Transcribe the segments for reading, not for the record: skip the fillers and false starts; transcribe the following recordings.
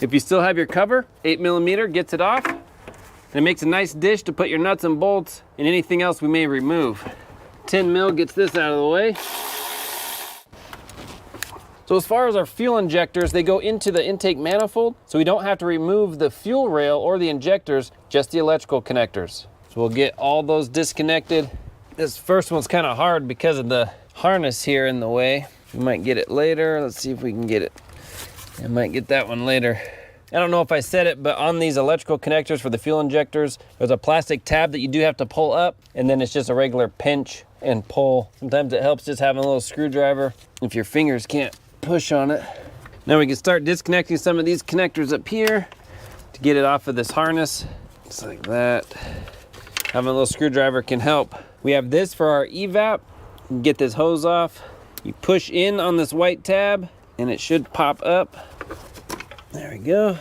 If you still have your cover, 8mm gets it off, and it makes a nice dish to put your nuts and bolts and anything else we may remove. 10mm gets this out of the way. So as far as our fuel injectors, they go into the intake manifold, so we don't have to remove the fuel rail or the injectors, just the electrical connectors. So we'll get all those disconnected. This first one's kind of hard because of the harness here in the way. We might get it later. Let's see if we can get it. I might get that one later. I don't know if I said it, but on these electrical connectors for the fuel injectors, there's a plastic tab that you do have to pull up, and then it's just a regular pinch and pull. Sometimes it helps just having a little screwdriver if your fingers can't push on it. Now we can start disconnecting some of these connectors up here to get it off of this harness. Just like that. Having a little screwdriver can help. We have this for our evap. Get this hose off. You push in on this white tab and it should pop up. There we go.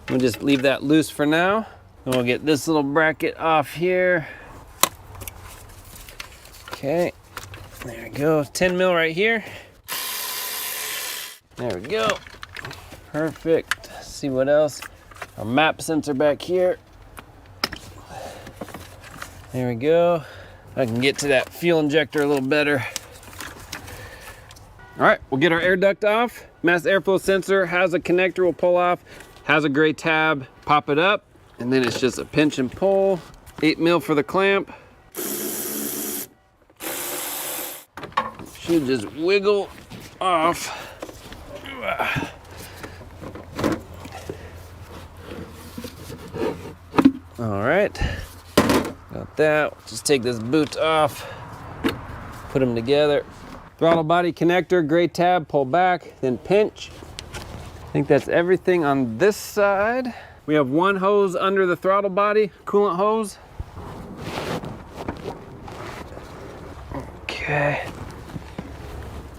We'll just leave that loose for now. And we'll get this little bracket off here. Okay, there we go. 10mm right here. There we go. Perfect. Let's see what else. Our map sensor back here. There we go. I can get to that fuel injector a little better. All right, we'll get our air duct off. Mass airflow sensor has a connector we'll pull off, has a gray tab, pop it up, and then it's just a pinch and pull. 8mm for the clamp. Should just wiggle off. All right, got that. Just take this boot off, put them together. Throttle body connector, gray tab, pull back, then pinch. I think that's everything on this side. We have one hose under the throttle body, coolant hose. Okay.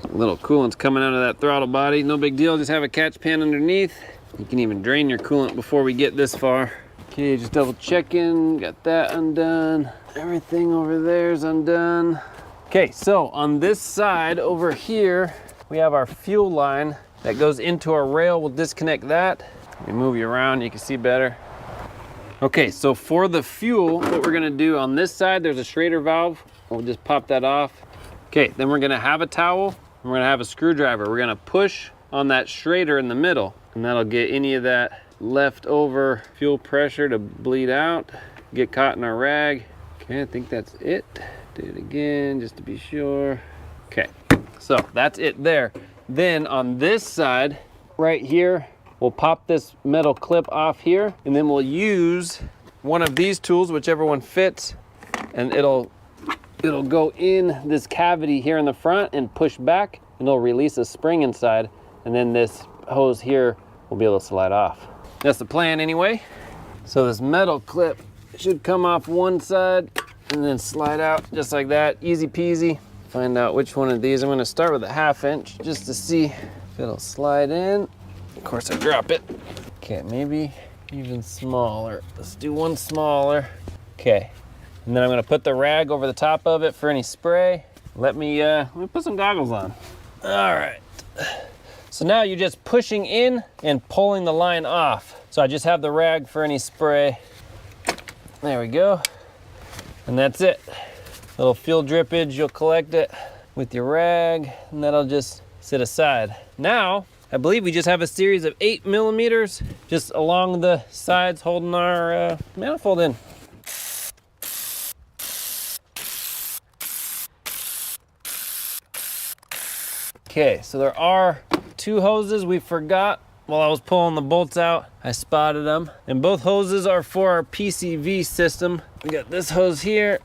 A little coolant's coming out of that throttle body. No big deal, just have a catch pan underneath. You can even drain your coolant before we get this far. Okay, just double checking, got that undone. Everything over there is undone. Okay, so on this side over here, we have our fuel line that goes into our rail. We'll disconnect that. Let me move you around, you can see better. Okay, so for the fuel, what we're gonna do on this side, there's a Schrader valve. We'll just pop that off. Okay, then we're gonna have a towel, and we're gonna have a screwdriver. We're gonna push on that Schrader in the middle, and that'll get any of that leftover fuel pressure to bleed out, get caught in our rag. Okay, I think that's it. Do it again just to be sure. Okay, so that's it there. Then on this side, right here, we'll pop this metal clip off here, and then we'll use one of these tools, whichever one fits, and it'll go in this cavity here in the front and push back, and it'll release a spring inside, and then this hose here will be able to slide off. That's the plan anyway. So this metal clip should come off one side and then slide out just like that, easy peasy. Find out which one of these. I'm gonna start with a 1/2 inch just to see if it'll slide in. Of course I drop it. Okay, maybe even smaller. Let's do one smaller. Okay, and then I'm gonna put the rag over the top of it for any spray. Let me put some goggles on. All right. So now you're just pushing in and pulling the line off. So I just have the rag for any spray. There we go. And that's it. Little fuel drippage, you'll collect it with your rag, and that'll just sit aside. Now, I believe we just have a series of 8mm just along the sides holding our manifold in. Okay, so there are 2 hoses we forgot while I was pulling the bolts out. I spotted them, and both hoses are for our PCV system. We got this hose here.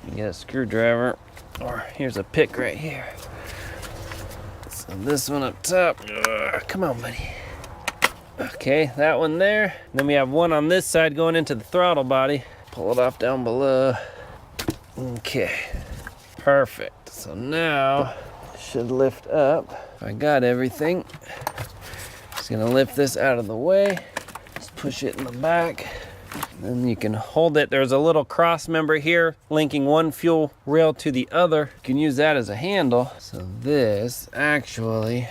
You get a screwdriver, or here's a pick right here. So this one up top. Come on, buddy. Okay, that one there. Then we have one on this side going into the throttle body. Pull it off down below. Okay, perfect. So now it should lift up. I got everything. Just gonna lift this out of the way. Just push it in the back. Then you can hold it. There's a little cross member here linking one fuel rail to the other. You can use that as a handle. So this actually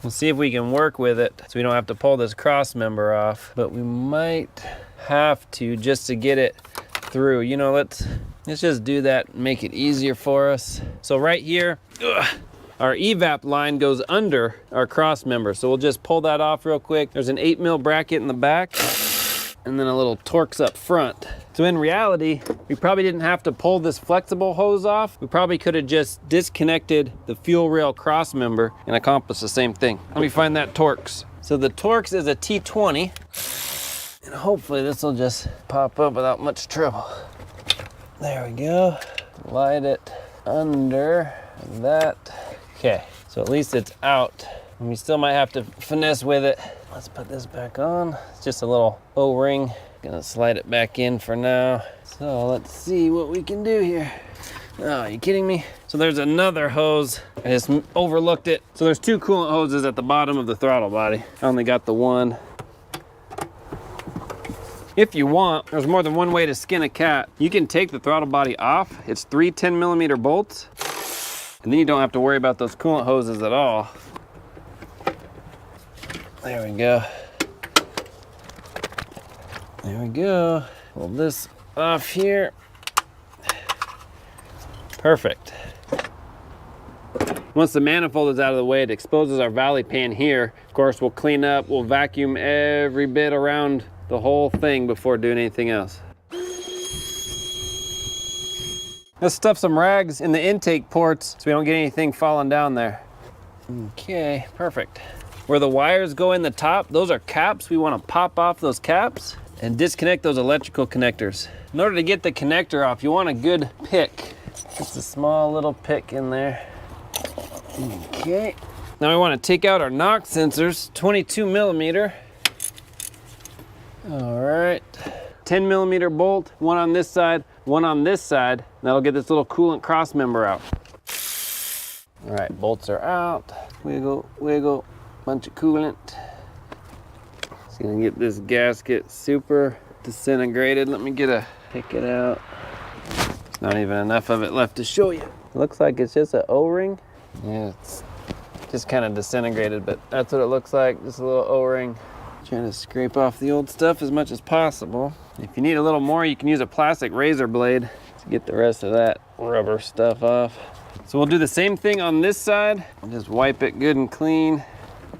We'll see if we can work with it so we don't have to pull this cross member off, but we might have to just to get it through. You know, let's just do that and make it easier for us. So right here, our evap line goes under our cross member. So we'll just pull that off real quick. There's an 8mm bracket in the back and then a little Torx up front. So in reality, we probably didn't have to pull this flexible hose off. We probably could have just disconnected the fuel rail cross member and accomplished the same thing. Let me find that Torx. So the Torx is a T20, and hopefully this will just pop up without much trouble. There we go. Slide it under that. Okay, so at least it's out. And we still might have to finesse with it. Let's put this back on. It's just a little O-ring. Gonna slide it back in for now. So let's see what we can do here. Oh, are you kidding me? So there's another hose. I just overlooked it. So there's two coolant hoses at the bottom of the throttle body. I only got the one. If you want, there's more than one way to skin a cat. You can take the throttle body off. It's 3 10mm bolts. And then you don't have to worry about those coolant hoses at all. There we go. There we go. Pull this off here. Perfect. Once the manifold is out of the way, it exposes our valley pan here. Of course, we'll clean up, we'll vacuum every bit around the whole thing before doing anything else. Let's stuff some rags in the intake ports so we don't get anything falling down there. Okay, perfect. Where the wires go in the top, those are caps. We want to pop off those caps and disconnect those electrical connectors. In order to get the connector off, you want a good pick. Just a small little pick in there. Okay. Now we want to take out our knock sensors, 22mm. All right. 10mm bolt, one on this side, one on this side. That'll get this little coolant cross member out. All right, bolts are out. Wiggle, wiggle, bunch of coolant. Just gonna get this gasket super disintegrated. Let me pick it out. There's not even enough of it left to show you. Looks like it's just an O-ring. Yeah, it's just kind of disintegrated, but that's what it looks like, just a little O-ring. Trying to scrape off the old stuff as much as possible. If you need a little more, you can use a plastic razor blade to get the rest of that rubber stuff off. So we'll do the same thing on this side. I'll just wipe it good and clean.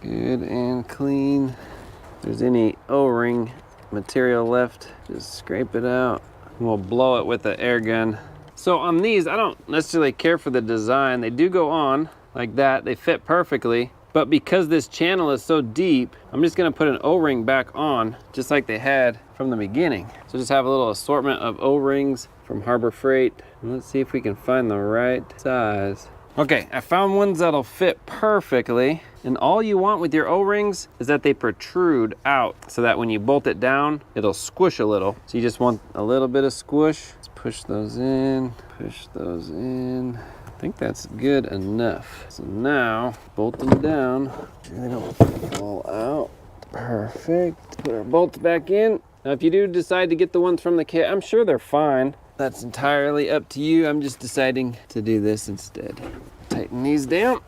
Good and clean. If there's any O-ring material left, just scrape it out. And we'll blow it with the air gun. So on these, I don't necessarily care for the design. They do go on like that. They fit perfectly. But because this channel is so deep, I'm just gonna put an O-ring back on, just like they had from the beginning. So just have a little assortment of O-rings from Harbor Freight. And let's see if we can find the right size. Okay, I found ones that'll fit perfectly. And all you want with your O-rings is that they protrude out so that when you bolt it down, it'll squish a little. So you just want a little bit of squish. Let's push those in, push those in. I think that's good enough. So now, bolt them down. They don't fall out. Perfect. Put our bolts back in. Now, if you do decide to get the ones from the kit, I'm sure they're fine. That's entirely up to you. I'm just deciding to do this instead. Tighten these down.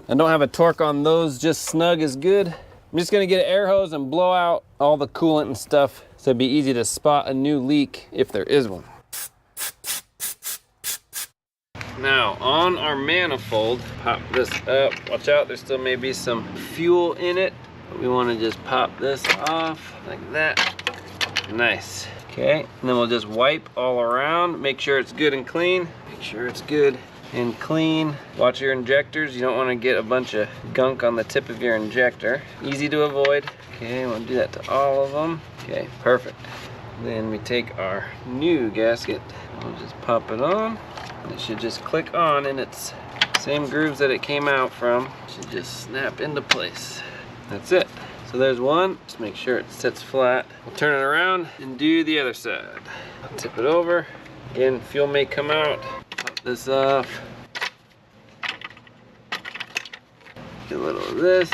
I don't have a torque on those, just snug is good. I'm just gonna get an air hose and blow out all the coolant and stuff so it'd be easy to spot a new leak if there is one. Now, on our manifold, pop this up. Watch out, there still may be some fuel in it. We want to just pop this off like that. Nice. Okay, and then we'll just wipe all around. Make sure it's good and clean. Make sure it's good and clean. Watch your injectors. You don't want to get a bunch of gunk on the tip of your injector. Easy to avoid. Okay, we'll do that to all of them. Okay, perfect. Then we take our new gasket. We'll just pop it on. It should just click on in its same grooves that it came out from. It should just snap into place. That's it. So there's one. Just make sure it sits flat. We'll turn it around and do the other side. I'll tip it over. Again, fuel may come out. Pop this off. Get a little of this.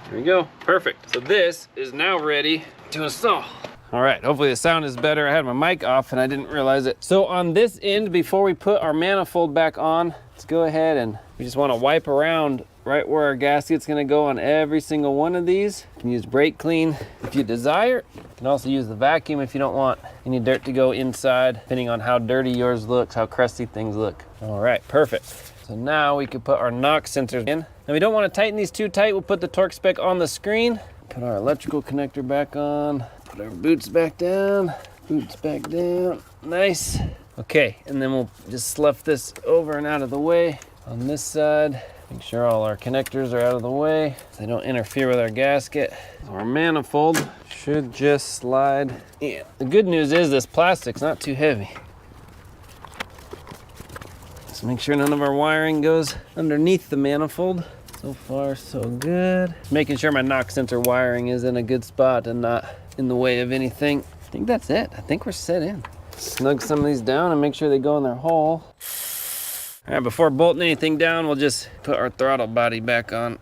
There we go, perfect. So this is now ready to install. All All right, hopefully the sound is better. I had my mic off and I didn't realize it. So on this end, before we put our manifold back on, let's go ahead and we just want to wipe around right where our gasket's gonna go on every single one of these. You can use brake clean if you desire. You can also use the vacuum if you don't want any dirt to go inside, depending on how dirty yours looks, how crusty things look. All right, perfect. So now we can put our knock sensors in. Now we don't want to tighten these too tight. We'll put the torque spec on the screen. Put our electrical connector back on. Put our boots back down. Boots back down. Nice. Okay, and then we'll just slough this over and out of the way on this side. Make sure all our connectors are out of the way so they don't interfere with our gasket. Our manifold should just slide in. The good news is this plastic's not too heavy. Just make sure none of our wiring goes underneath the manifold. So far, so good. Making sure my knock sensor wiring is in a good spot and not in the way of anything. I think that's it. I think we're set in. Snug some of these down and make sure they go in their hole. All right, before bolting anything down, we'll just put our throttle body back on.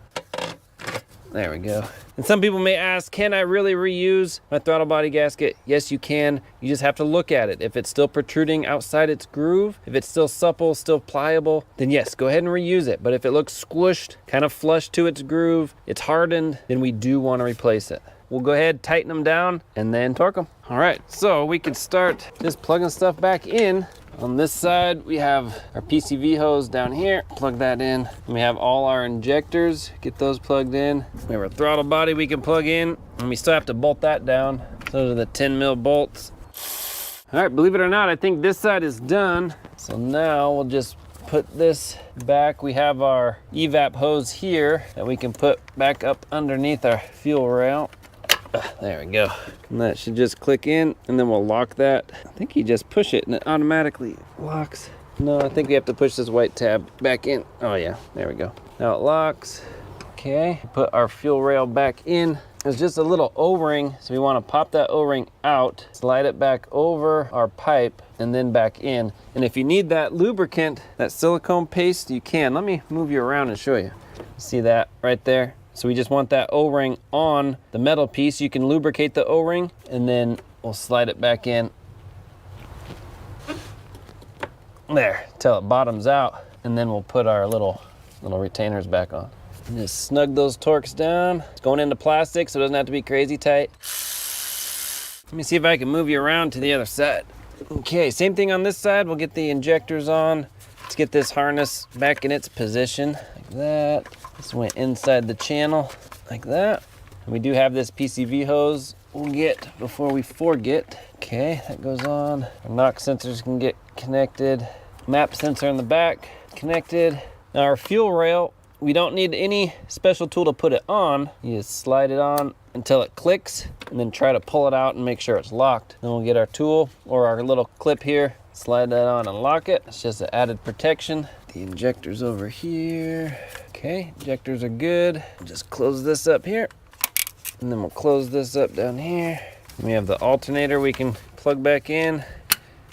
There we go. And some people may ask, can I really reuse my throttle body gasket? Yes, you can. You just have to look at it. If it's still protruding outside its groove, if it's still supple, still pliable, then yes, go ahead and reuse it. But if it looks squished, kind of flush to its groove, it's hardened, then we do want to replace it. We'll go ahead, tighten them down, and then torque them. All right, so we can start just plugging stuff back in. On this side, we have our PCV hose down here. Plug that in. We have all our injectors. Get those plugged in. We have our throttle body we can plug in, and we still have to bolt that down. Those are the 10 mil bolts. All right, believe it or not, I think this side is done. So now we'll just put this back. We have our evap hose here that we can put back up underneath our fuel rail. There we go. And that should just click in, and then we'll lock that. I think you just push it and it automatically locks. No, I think we have to push this white tab back in. Oh yeah, there we go. Now it locks. Okay, put our fuel rail back in. There's just a little O-ring, so we want to pop that O-ring out, slide it back over our pipe, and then back in. And if you need that lubricant, that silicone paste, you can. Let me move you around and show you. See that right there? So we just want that O-ring on the metal piece. You can lubricate the O-ring, and then we'll slide it back in. There, till it bottoms out, and then we'll put our little retainers back on. And just snug those torques down. It's going into plastic, so it doesn't have to be crazy tight. Let me see if I can move you around to the other side. Okay, same thing on this side. We'll get the injectors on. Let's get this harness back in its position, like that. This went inside the channel, like that. And we do have this PCV hose we'll get before we forget. Okay, that goes on. Our knock sensors can get connected. Map sensor in the back, connected. Now our fuel rail, we don't need any special tool to put it on. You just slide it on until it clicks, and then try to pull it out and make sure it's locked. Then we'll get our tool or our little clip here, slide that on and lock it. It's just an added protection. The injector's over here. Okay, injectors are good. Just close this up here, and then we'll close this up down here. We have the alternator we can plug back in.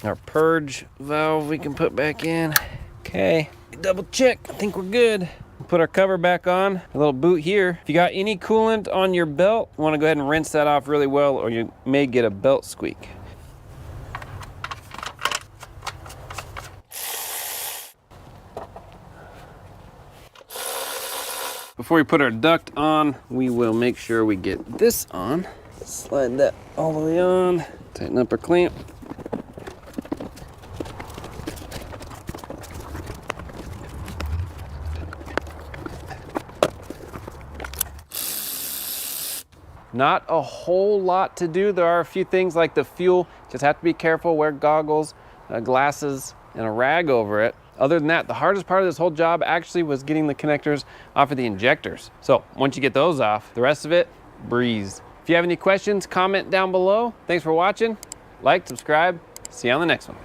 Our purge valve we can put back in. Okay, double check, I think we're good. Put our cover back on, a little boot here. If you got any coolant on your belt, you want to go ahead and rinse that off really well, or you may get a belt squeak. Before we put our duct on, we will make sure we get this on. Slide that all the way on, tighten up our clamp. Not a whole lot to do. There are a few things like the fuel. Just have to be careful, wear goggles, glasses, and a rag over it. Other than that, the hardest part of this whole job actually was getting the connectors off of the injectors. So once you get those off, the rest of it, breeze. If you have any questions, comment down below. Thanks for watching. Like, subscribe. See you on the next one.